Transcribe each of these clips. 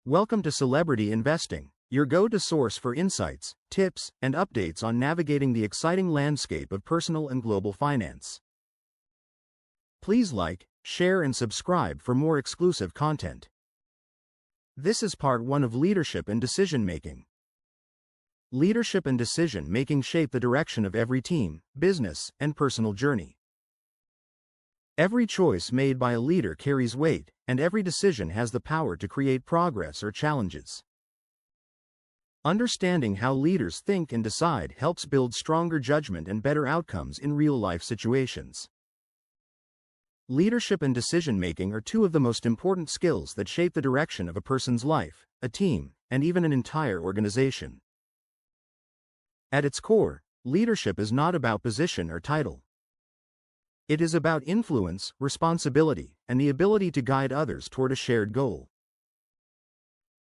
Welcome to Celebrity Investing, your go-to source for insights, tips, and updates on navigating the exciting landscape of personal and global finance. Please like, share, and subscribe for more exclusive content. This is part 1 of Leadership and Decision Making. Leadership and decision making shape the direction of every team, business, and personal journey. Every choice made by a leader carries weight, and every decision has the power to create progress or challenges. Understanding how leaders think and decide helps build stronger judgment and better outcomes in real-life situations. Leadership and decision-making are two of the most important skills that shape the direction of a person's life, a team, and even an entire organization. At its core, leadership is not about position or title. It is about influence, responsibility, and the ability to guide others toward a shared goal.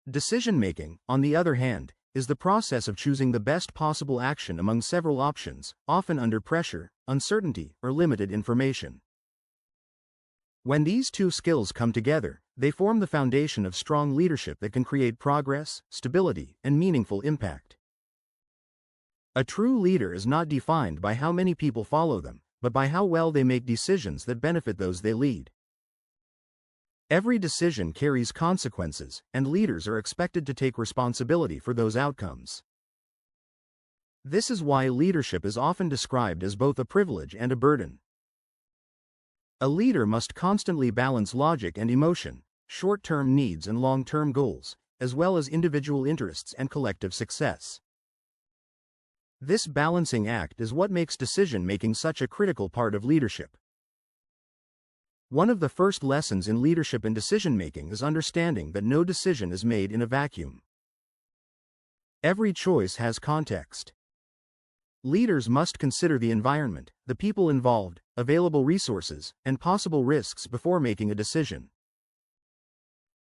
Decision-making, on the other hand, is the process of choosing the best possible action among several options, often under pressure, uncertainty, or limited information. When these two skills come together, they form the foundation of strong leadership that can create progress, stability, and meaningful impact. A true leader is not defined by how many people follow them, but by how well they make decisions that benefit those they lead. Every decision carries consequences, and leaders are expected to take responsibility for those outcomes. This is why leadership is often described as both a privilege and a burden. A leader must constantly balance logic and emotion, short-term needs and long-term goals, as well as individual interests and collective success. This balancing act is what makes decision-making such a critical part of leadership. One of the first lessons in leadership and decision-making is understanding that no decision is made in a vacuum. Every choice has context. Leaders must consider the environment, the people involved, available resources, and possible risks before making a decision.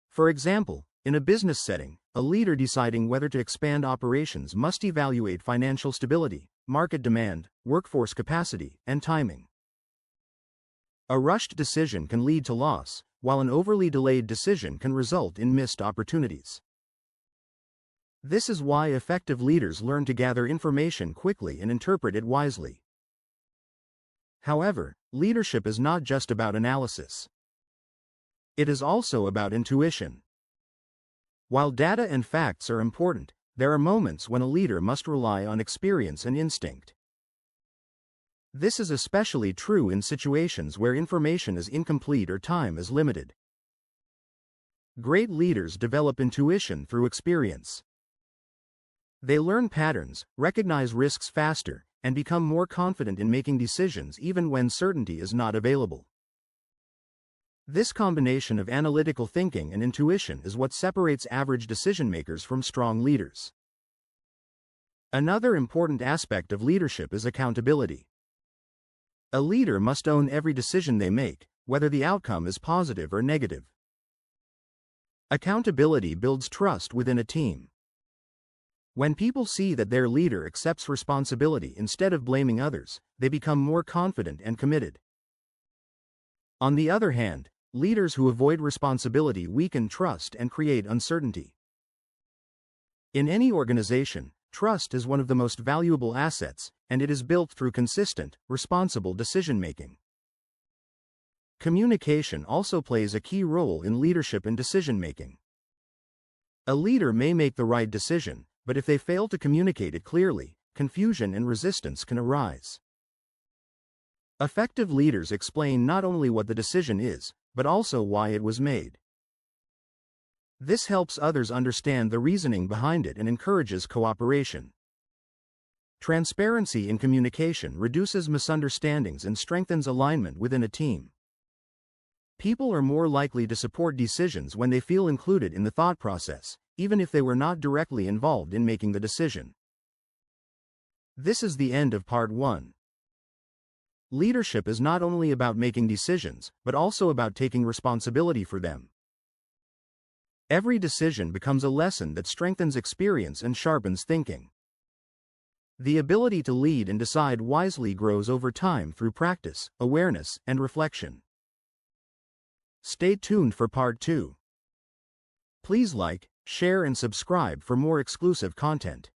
For example, in a business setting, a leader deciding whether to expand operations must evaluate financial stability, market demand, workforce capacity, and timing. A rushed decision can lead to loss, while an overly delayed decision can result in missed opportunities. This is why effective leaders learn to gather information quickly and interpret it wisely. However, leadership is not just about analysis. It is also about intuition. While data and facts are important, there are moments when a leader must rely on experience and instinct. This is especially true in situations where information is incomplete or time is limited. Great leaders develop intuition through experience. They learn patterns, recognize risks faster, and become more confident in making decisions even when certainty is not available. This combination of analytical thinking and intuition is what separates average decision-makers from strong leaders. Another important aspect of leadership is accountability. A leader must own every decision they make, whether the outcome is positive or negative. Accountability builds trust within a team. When people see that their leader accepts responsibility instead of blaming others, they become more confident and committed. On the other hand, leaders who avoid responsibility weaken trust and create uncertainty. In any organization, trust is one of the most valuable assets, and it is built through consistent, responsible decision-making. Communication also plays a key role in leadership and decision-making. A leader may make the right decision, but if they fail to communicate it clearly, confusion and resistance can arise. Effective leaders explain not only what the decision is, but also why it was made. This helps others understand the reasoning behind it and encourages cooperation. Transparency in communication reduces misunderstandings and strengthens alignment within a team. People are more likely to support decisions when they feel included in the thought process, even if they were not directly involved in making the decision. This is the end of part 1. Leadership is not only about making decisions, but also about taking responsibility for them. Every decision becomes a lesson that strengthens experience and sharpens thinking. The ability to lead and decide wisely grows over time through practice, awareness, and reflection. Stay tuned for part 2. Please like, share and subscribe for more exclusive content.